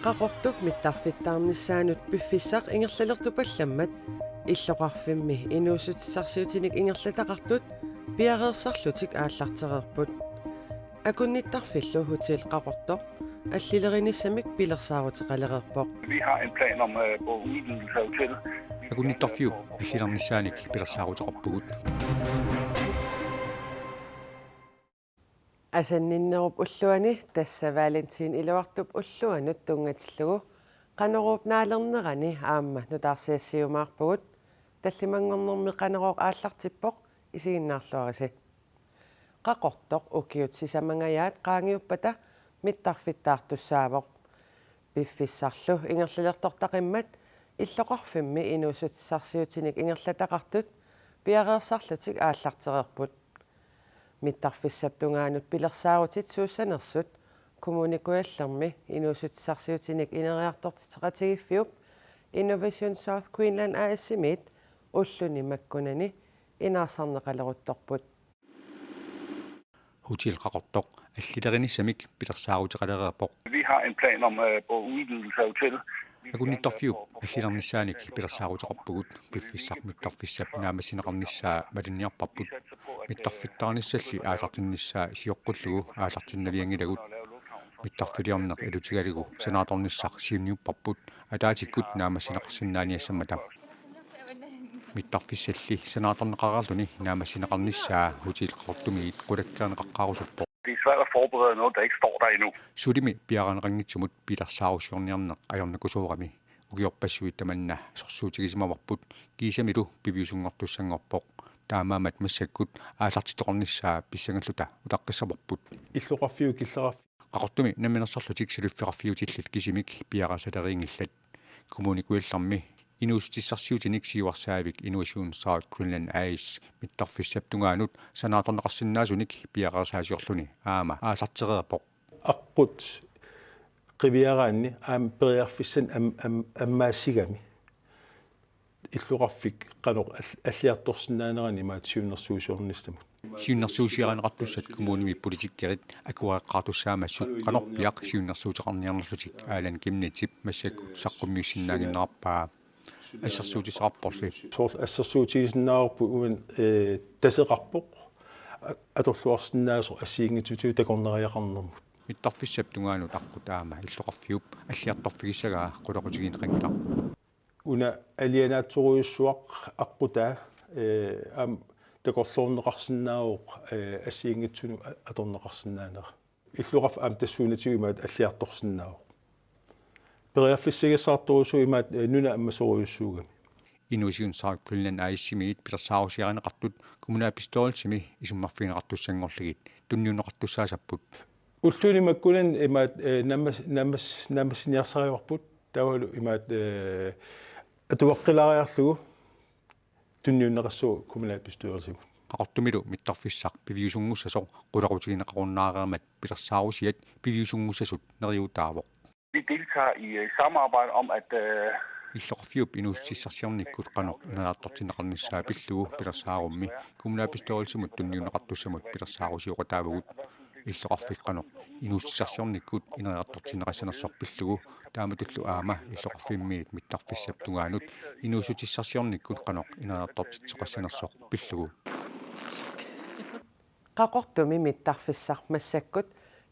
Qaqortuk mittarfittaarnissaanut piffissaq ingerlalertupallammat иллоqarfimmi inuusutissarsiutinik ingerlataqartut piareersarlutik aallartereerput akunnittarfillu hutil qaqortoq allilerinnissamik pilersaaruteqalereerpoq. Vi har en plan om på udvidelse af hotel. Akunnittarfiup allilernisaanik pilersaaruteqarpugut. Asanninnerup ulluani tassa Valentin iluartup ulluanut tungatillugu qaneruup naalernerani aamma nutaarsiassiumaarpugut tallimangornermi qaneroq aallartippoq isiginnaarluarisi qaqortoq ukiut sisamangayat qaangiuppata mittarfittaartussaavoq piffissarlu ingerlalertortaqimmat illoqarfimmi inuusutissarsiutinik ingerlataqartut piareersarlutik aallartereerput mittarfissaptungaanut pilersaarutit suussanersut kommunikuallermi inuusutissarsiutinik ineriartortiteqatigiffiup Innovation South Queensland AS-imit ulluni makkunani inaarsarneqaleruttorput. Hotel qaqortoq allilerinnissamik pilersaaruteqalereerpoq. Vi har en plan om på udvidelse af hotel. Akunnittarfiup allilernisaanik pilersaaruteqarpugut piffissaq mittarfissap naamassineqarnissaa malinniarparput mittarfittaarnissalli aallartinnissaa siоққуллугу aallartinnaviangilagut mittarfiliorneq ilutigaligu senaatornissaq siunniupparput ataatikkut naamassineqarsinnaaniassamata mittarfissalli senaatorneqarerluni naamassineqarnissaa hutil qaqortumiit qulakkaaniqaqqaarusuppoq. Det er svært at forberede noget, der ikke står der endnu. Sulimi piaranrangitsumut pilersaarusiorniarneq ajornakusuurami ukiorpassuit tamanna sorsuutigisimavарпут kiisamilu piviusungortussangorpoq taamaamat massakkut aallartitoqornissaa pissangalluta utaqqissavарпут иллоqarfiu killeraf qaqortumi namminersorlutik siluffiqarfiutillit kisimik piarasaleriingillat kommunikuillarmi inuustissarsiutinik siuarsaavik Innovation South Queensland AS mittarfissaptungaanut sanaatorneqarsinnaasunik piareersaasiorluni aama aallartereerpoq aqqut qiviaraanni aam periarfissan ammaasigami illuqarfik qanoq alliartorsinnaanerani maatsiunnersuusuornistamut siunnersuusiaranaqartussat kommunimi politikkerit akuaqqaartussaamassut qanorpiaq siunnersuuteqarniarnerlutik aalan kimnitip massakkut saqqummiussinnaagиннарпаа ассерсуутисаарпорли soort assersuutigisinnaarpu uan taseqarpoq atorluarsinnaasor assiingitutu takorneriaqarnermut mittarfissaptungaanut aqqutaama иллоqarfiup аллиарторфигиссагаа qulaqutigineqangilar una alianaatsuruissuaq aqutaa am takorluorneqarsinnaaoq assiingitsunu atorneqarsinnaanera illuqarf am tassuunatigimaat alliartorsinnaaoq periarfissigisaarturusuimaat nuna ammasoriussuugami Innovation South Queensland AS-imit pilersaarusiaranaqartut kommunaapistoorsimi isummarfiineqartussangorligit tunniuneqartussaasapput ulluni makkunan imaat nammassiniarsariuarput tavalu imaat atuaqqilariarlugu tunniunneqassuu kommunaapistoorsimi qaqortumilu mittarfissaq piviusungussasor qulaqutigineqarunnaareemat pilersaarusiat piviusungussasut neriutaavoq Vi deltager i samarbejde om at иллоqarfiup inuustissarsiornikkut qanoq ineraartortineqarnissaa pillugu pilersaarummi kommunaapistoorsumut tunniuneqartussamut pilersaarusiuqataavagut иллоqarfik qanoq inuustissarsiornikkut ineraartortineqassanersorp pillugu taamatullu aama иллоqarfimmiit mittarfissaptungaanut inuusutissarsiornikkut qanoq ineraartortitsoqassanersorp pillugu qaqortumi mittarfissarmassakkut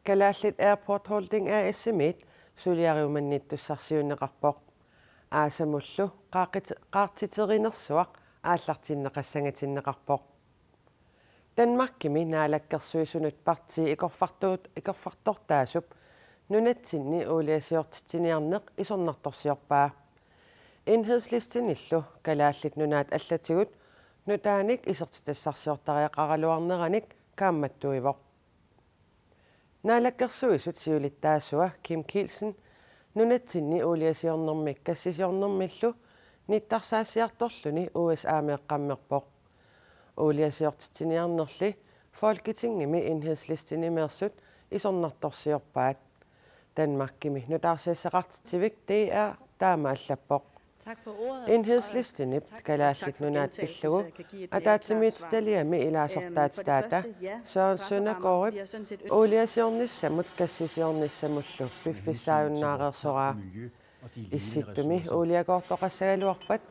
Kalaallit Airport Holding AS-imit suliariumannittussarsiunneqarpoq aasamullu qaartiterinnersuaq aallartinneqassangatinneqarpoq Danmarkimi naalakkersuisunut partii ikorfartortaasup nunatsinni uliasiortitiniarneq isornartorsiorpaa Enhedslistinillu kalaallit nunaat allatigut nutaanik isertitassarsiortariaqaraluarneranik kaammattuivoq naalakkersuisut siulittaasua Kim Kielsen nunatsinni uliasiornermik kassisiornermillu nittarsaasiartorluni USA-meeqqammerpoq uliasiortitiniarnerli Folketingimi enhedslistinimeersut isornartorsiorpaat Danmarkimi nutaarsiassaqartitivik DR taamaallappoq Enhedslisten kalaallit nunaat pillugu ataatimiitstaliami ilaasortaat taata Søren Søndergaard uliasiornissamut kassisiornissamullu piffissaajunnaaqersoraa исситтуми улиагоортоқассагалуарпат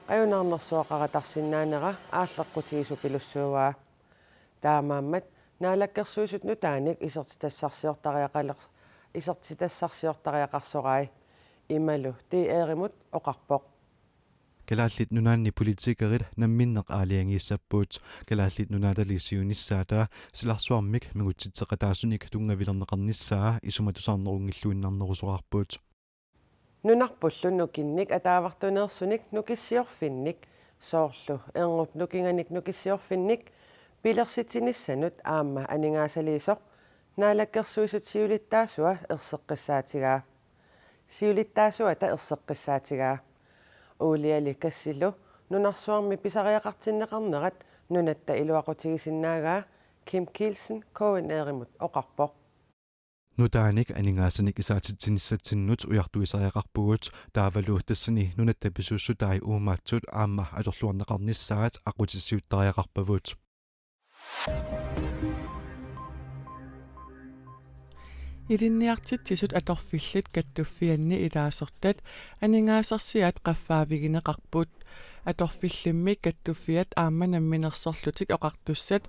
аюнаарнерсуақаратарсинаанера ааллеққутигису пилуссууваа таамааммат наалаккерсуисут нутааник исертитассарсиортариақарсораи ималу тиэримут оқарпоқ kalaallit nunaanni politikerit namminneq aaliangiissappuut kalaallit nunaataliisiunissaata silarsuarmik mingutitseqataasunik tungavilerneqarnissaa isumatusaarnerungilluinnarnerusoqarpuut нунарпуллу нукинник атаавартунеерсуник нукиссиорфинник соорлу эрнуп нукинганик нукиссиорфинник пилерситиниссанут аама анингаасалиисоқ наалаккерсуисут сиулиттаасуа ерсеққиссаатигаа сиулиттаасуата ерсеққиссаатигаа уулиали кассилу нунарсуарми писариақартиннеқарнерат нунатта илуақутигисиннаагаа Kim Kielsen KN Erimut оқарпоқ nutaanik aningaassanik isaatitsinissatsinнут ujartuisariaqarpugut taavaluuttassani nunatta pisuussutai uumaatsut aamma atorluarneqarnissaat aqutissiuttariaqarpavut Idinniartitsisut atorfillit kattuffianni ilaasortat aningaasarsiat qaffaavigineqarput atorfillimmik kattuffiat aammanamminersorlutik oqartussat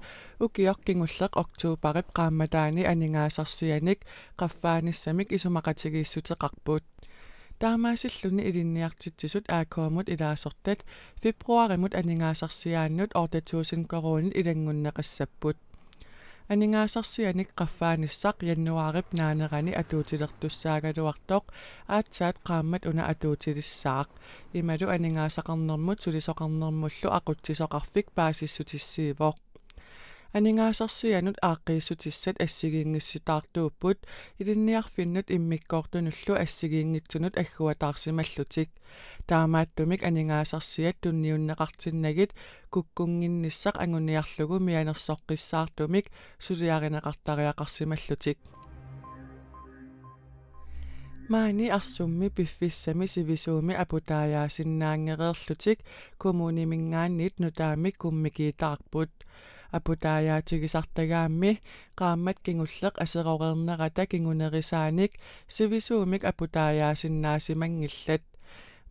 ukiorkingulleq oktuuparip qaammataani aningaasarsianik qaffaanissamik isumaqatigiissuteqarput taamaasilluni idinniartitsisut aakoomut ilaasortat februarimut aningaasarsiaannut ortatuusin koruunit ilangunneqassaput aningaasarsianik qaffaanissaq jannuarip naanerani atuutilertussaagaluartoq aatsaat qaammat una atuutilissaaq imalu aningaasaqarnermut sulisoqarnermullu aqutsisoqarfik paasissutissiivoq aningaasarsianut aaqqiissutissat assigiingiсситаартууппут илинниарфиннут иммиккоортунуллу ассигиингитсунут аггуатаарсималлутик таамааттумик аningaasarsiat тунниуннеқартиннагит куккунгинниссақ ангуниарлугу мианерсоққиссаартумик сулиаринеқартариақарсималлутик маани арсумми пиффиссами сивисууми апутааяасиннаангереерлутик коммунимингаанниит нутаамик куммикиитаарпут апутаяатигисартагаамми qaammat kingulleq aserorernerata kingunerisaanik sivisuumik aputaayaasinnaasimangillat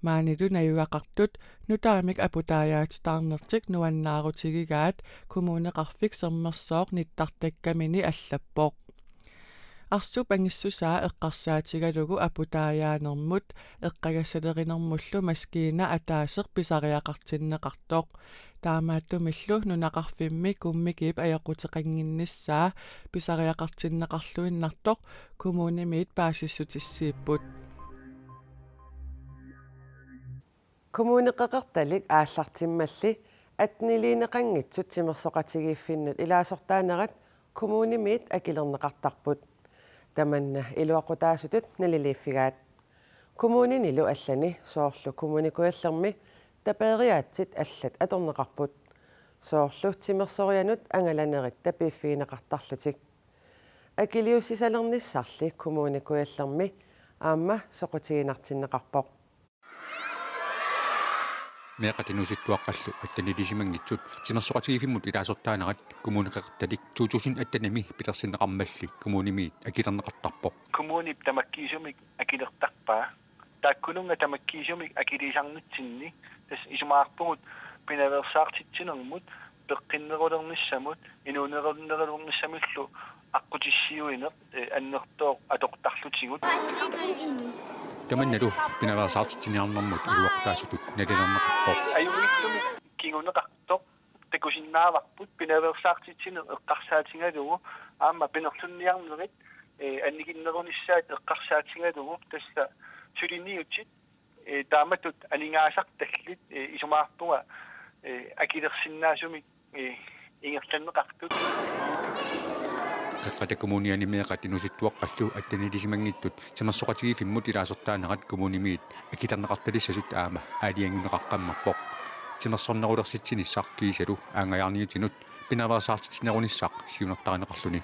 maanilu nayugaqartut nutaamik aputaayaatitaarnertik nuannaarutigigaat kommuneqarfik sermersooq nittartakkamini allappoq arsup angissusaa eqqarsaatigalugu aputaayaanermut eqqagassaleриnermullu maskiina ataaseq pisariaqartinneqartoq таамааттумиллу нунақарфимми куммикип аёқутеқангиннissaa писариақартиннеқарлуиннартоқ коммунимиит паасиссутиссииппут коммунеқеқерталик ааллартиммалли атнилиинеқангитсут тимерсоқатигииффиннут илаасортаанерат коммунимиит акилернеқартарпут таманна илуақутаасутут налилииффигаат коммунинилу аллани соорлу коммуникуаллерми тапериаатсит аллат аторнеқарпут соорлу тимерсорианут ангаланерит тапииффигинеқартарлутик акилиуссисалерниссарли коммуникуаллерми аама соқутигинартиннеқарпоқ меқатинуситтуаққаллу аттанилисимангитсут тимерсоқатигифиммут илаасортаанерат коммуникеқерталик 2018 пилерсинеқармалли коммунимиит акилернеқартарпоқ Kommunip tamakkiisumik akilertarpaa taakkulunga tamakkiisumik akilisarnitsinni tas isumaarpungut pinaversaartitsinermut peqqinnerulernissamut inuunerullernissamillu аққутиссиуинеқ аннертоо атоқтарлутигут таманналу пинаверсаартитсиниарнэрмут илуақтаасутут налинернеқарпоқ аюнгиттуми кингунеқартоқ такусиннааварпут пинаверсаартитсинеқ эққарсаатингалугу аама пинерлунниарнерит анникиннерунissaат эққарсаатингалугу тасса сулиниутит тааматут анингаасарталлит исумаарпуга акилерсиннаасумик ингерланнеқартут қаққата коммунианимеэқат инуситтуаққаллу аттанилисимангиттут тимерсоқатигифиммут илаасортаанерат коммунимиит акилернеқарталиссасут аама аалиангунеқаққаммарпоқ тимерсорнерулерситсиниссар киисалу аангаяарниутинут пинаверсаартитсинерунissaaq сиунертаринеқарлуни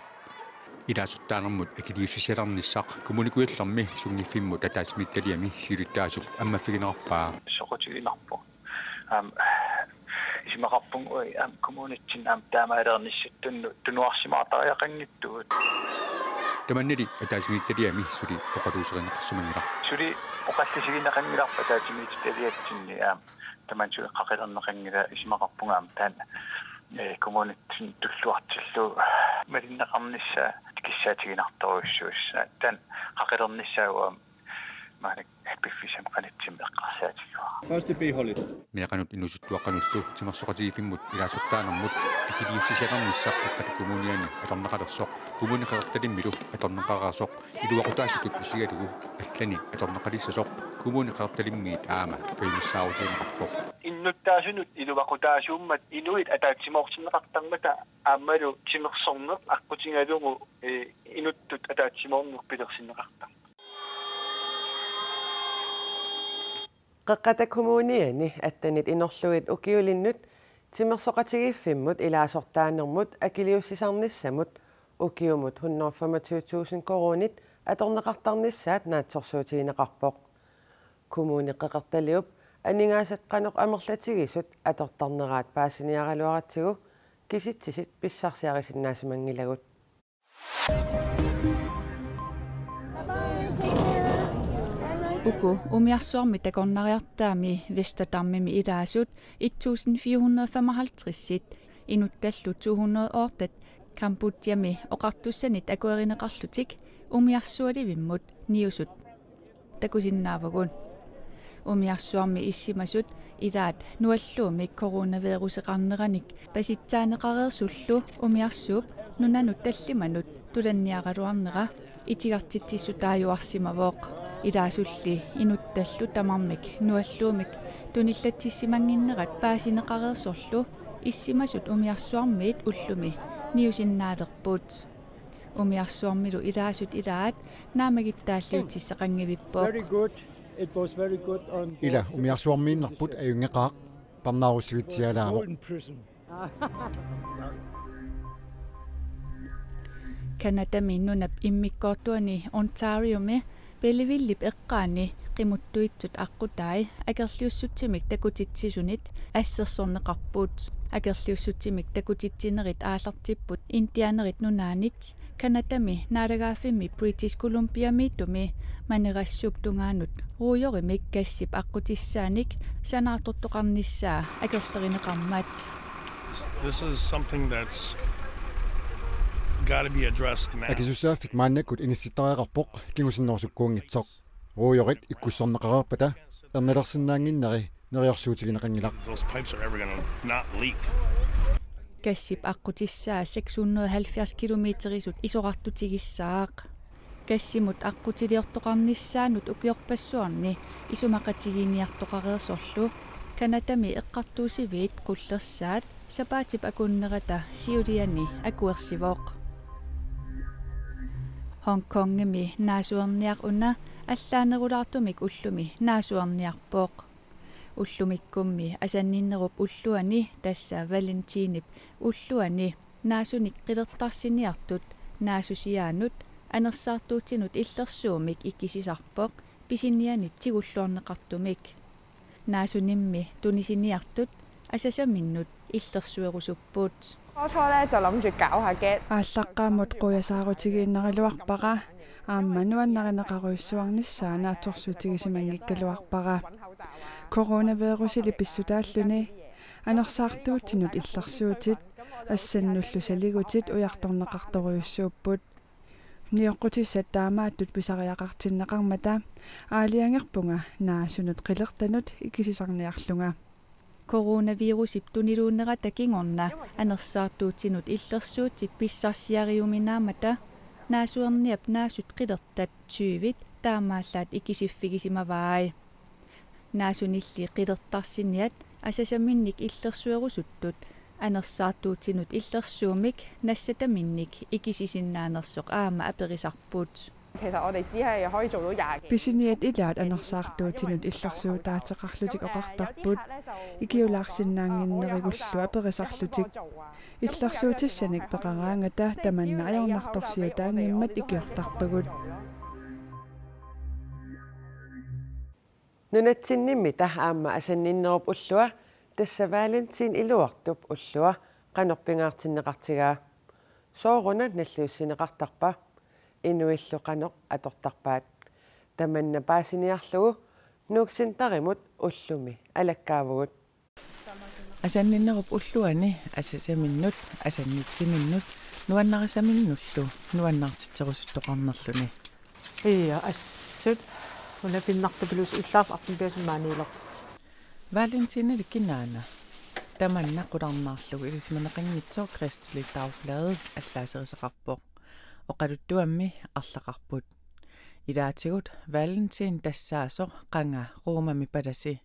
ilaasuttaanarmut akiliussissalarnissaq kommunikuillarmi sungifimmut ataasmittaliami siluttaasuk ammaффигинерпаа soqutilinarpo isimaqqarpung kommunitsin taamaaleernissit tunuarsimaatariaqanngittugut таманнили атаасмитталиами сули оқалуусеринеқарсумангилар сули оқаллисигинеқангиларпа таатимитталиатсинни тамансуи қақилернеқангила isimaqqarpungaam таан kommunitsin tulluartilluu малиннеқарнissaa киссаатигинарторуссуусса таан қақилернissaауа маанак пиффисам канатсим эққарсаатигуа First be holiday. меқанут инусуттуаққануллу тимерсоқатигиффиммут илаасуттаанермут икилиуссисақарниссақ эққатикумуниани аторнеқалерсоқ кумунеқеқарталиммилу аторнеқараарсоқ илуақутаасутут исигалугу аллани аторнеқалиссасоқ кумунеқарталиммиит аама феймиссаарутинеқарпоқ иннуттаасунут илуақутаасууммат инуит атаатсимоортиннеқартармата ааммалу тимерсорнеқ аққутингалугу инуттут атаатсимоорнеқ пилерсиннеқарта Qaqqata kommuniani attanit inorluit ukiulinnut timersoqatigiiffimmut ilaasortaanermut akiliussisarnissamut ukiumut 125.000 koronit atorneqartarnissaat naatsorsuutigineqarpoq kommuni qeqertaliup aningaasat qanoq amerlatigisut atortarneraat paasiniaraluaratsigu kisitsisit pissarsiarisinnaasimanggilagut Uku umiarsuarmi takornariartaami Vesterdammimi ilaasut 1455-sit inuttallu 200 årtat Kambodjami oqartussanit akuerineqarlutik umiarsualivimmut niusut takusinnaavagun umiarsuarmi issimasut ilaat nualluumik coronaviruseqarneranik pasitsaaneqareersullu umiarsuup nunanut tallimanut tulanniaqaluarnera itigartitsissutaajuarsimavoq илаасулли инутталлу тамармик нуаллуумик туниллатсимангиннерат паасинеқареерсорлу иссимасут умиарсуармиит уллуми ниусиннаалерпут умиарсуармилу илаасут илаат наамагиттааллиутиссақангивиппоо Very good. It was very good on ila umiarsuarmiinnerput ajungeqaaq parnaarussugitialaamo Golden Prison. Kanadami nunap immikkoortuani Ontario-mi Pelivillip eqqaani qimuttuitsut aqqutaai akerliussutsimik takutitsisunit assersorneqarpuut akerliussutsimik takutitsinerit aallartipput indianerit nunaanit Kanadami naalagaafimmi British Columbia-miittumi manerassууp tungaanut ruujorimik kassip aqqutissaanik sanaartortoqarnissaa akerlerineqarmaat This is something that's got to be addressed now. akisusaafik maannakut inissittariaqarpoq kingusinnorsukkuungitsoq ruujorit ikkussorneqarerpata ernalersinnaanginneri neriorsuutigineqangilaq Those pipes are ever going to not leak. kassip aqqutissaa 670 kilometerisut isoqartutigissaaq kassimut aqqutiliortoqarnissaanut ukiorpassuarni isumaqatigiiniartoqareersorlu Kanadami eqqartuusiviit qullersaat sapaatip akunnerata siuliani akuersivoq Hong Kongimi naasuerniaq una allaanerulaartumik ullumi naasuerniarpooq ullumikkummi asanninnerup ulluani tassaa Valentinip ulluani naasunik qilertarsiniartut naasusiaanut anersaartuutinut illersuumik ikkisisarpoq pisinianit tigulluorneqartumik naasunimmi tunisiniartut asasaminnut illersuerusuppuut ааллаққаамут қуясаарутигииннерилуарпара аама нуаннаринеқаруйссуарнissaа нааторсуутигисимангиккалуарпара коронавирусили писсутааллуни анерсаартуутинут иллерсуутит ассаннуллу салигутит уярторнеқарторуйуссууппут ниоққутиссат таамааттут писариақартиннеқармата аалиангерпунга наасунут қилертанут икисисарниарлунга Coronavirusip tuniluunnerata kingorna anersaartuutinut illersuutit pissarsiariuminaamata naasuerniap naasut qilertat 20 taamaallaat ikisiffigisimavaai naasunilli qilertarsiniat asasaminnik illersuerusuttut anersaartuutinut illersuumik nassataminnik ikisisinnaanерсоq aama aperisarpuut Pisiniat ilaat anersaartuutinut illarsuutaatiqarlutik oqartarput ikiulaarsinnaanginnerigullua perisarlutik illarsuutissanik peqaraangata tamanna ajornartorsiutaangimmat ikiortarpagut Nunatsinnimmmi aamma asanninnerup ullua tassa Valentin iluartup ullua qanorpingaartinneqartigaa sooruna nalluussineqartarpa inuillu qanoq atortarpaat tamanna paasiniarlugu nuuksintarimut ullumi alakkaavugut Asanninnerup ulluani asasaminnut asannitsiminnut nuannarisaminullu nuannartitserusuttoqarnerluni Ia assut unapinnartupilus ullaarpartipiasummaaniileq Valentina likinaana tamanna qularnaarlugu ilisimaneqanngitsoq kristelig tauflade allaaserisaqarpoq oqaluttuammi арлақарпут илаатигут Valentin тассаасоq qanga ruumami palasi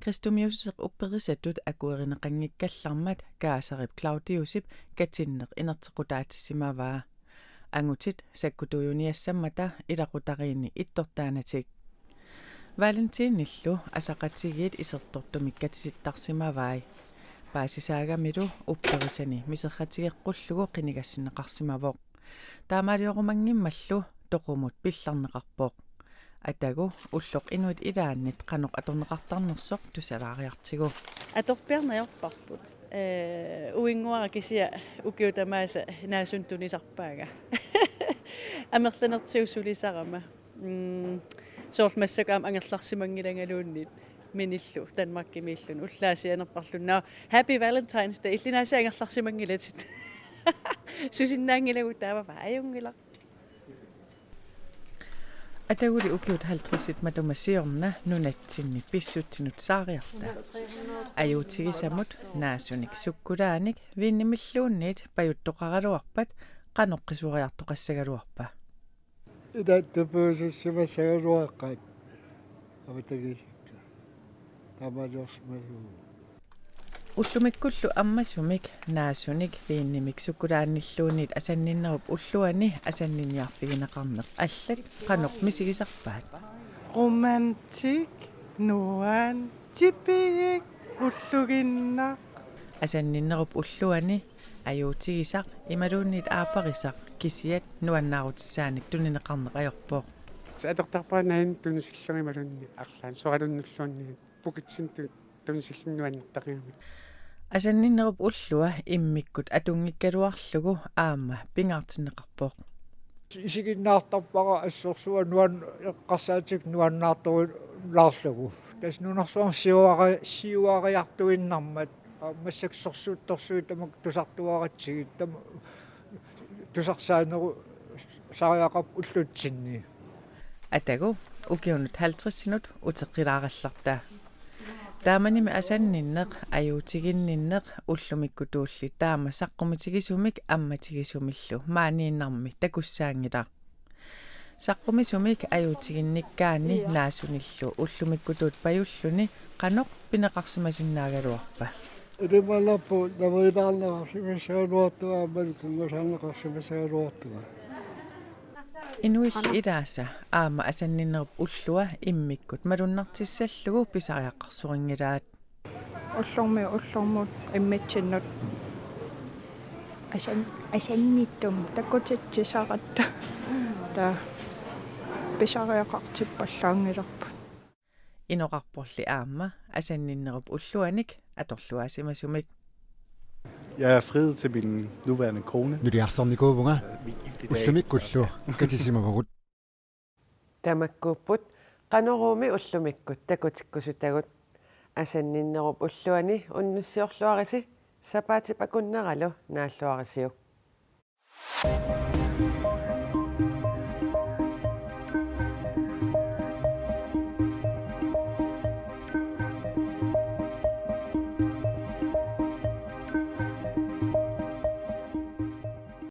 Kristumiusseq upperisatut akuerinеқангиккаллармат kaasarip Claudiusip katinneq inertequtaatисsimavaa angutit sakkutujuniassammata ilaqutariini ittortaanatik Valentin illu asaqatigit isertortumik katisittarsimavai paasisaagamilu upperisani miserratigeqqullugu qinigassinneqarsimavoq taamaliorumangimmallu toqumut pillarneqarpoq atagu ulloq inuit ilaannit qanoq atorneqartarnersoq tusalaariartigu atorpiarnajorparput uinguara kisia ukiutamaasa naasuntunisarpaaga amerlanertiussulisarama soormassakaam angerlarsimangilangaluunnit minillu Danmarkimillun ullaasianerparlunna Happy Valentine's Day illinaasi angerlarsimangilatit susinnaangilagu taavava ajungila Ataguli ukiut 50 matumasiorna nunatsinni pissutsinut saariarta ajutigisamut naasunik sukkulaanik viinnimilluunniit pajuttoqaraluarpat qanoqqisuriartoqassagaluarpa Idattapuusussimassagaluaqqaat avatagisikka tamaliorsmalu Ullumikkullu ammasumik naasunik viinnimik sukkulaannilluunniit asanninnerup ulluani asanninniarfigineqarneq allat qanoq misigisarpaat romantik nuan tipik ulluginna asanninnerup ulluani ajutigisaq imaluunniit aaparisaq kisiat nuannaarutisaanik tunineqarneq ajorpoq саатертарпаанаан тунисиллерималунни арлаан соралуннуллуунни пукитсинту тунисиллиннуаннертақиами асанниннеруп уллуа иммиккут атунгиккалуарлугу аама пингаартиннеқарпоқ исигиннаартарпара ассорсуа нуан эққарсаатик нуаннаартору лаарлугу тас нунарсуам сиуариартуиннармат массаксорсуутторсуи тамак тусартуаратсигит тама тусарсаанеру сариақап уллутсинни атагу укиунут 50-синут утеққилаараллартаа тааманими асанниннеқ аюутигинниннеқ уллумиккутуулли таама саққумитигисумик амматигисумиллу maaнииннарми такуссаангилаа саққумисумик аюутигинниккаани наасуниллу уллумиккутуут паюллуни қаноқ пинеқарсимасиннаагалуарпа эрималаппу намоилаарнеқарсимасааруартуа малкунгусаарнеқарсимасааруартуа Inuilli ilaasa aama asanninnerup ullua immikkut malunnartissаллугу писариаққарсурингилаат уллормут имматсиннут асанниттум таккутитсисаратта та писариақартиппаллаангиларпу иноқарпорли аама асанниннеруп уллуаник аторлуасимасумик Jeg er friet til min nuværende kone. Nuliarsarnikuuvunga ullumikkullu katisimavugut Tamakkuupput qanorumi ullumikkut takutikkusutagut asanninnerup ulluani unnussiorluarisi sapaatipakunneralu naalluarisiuk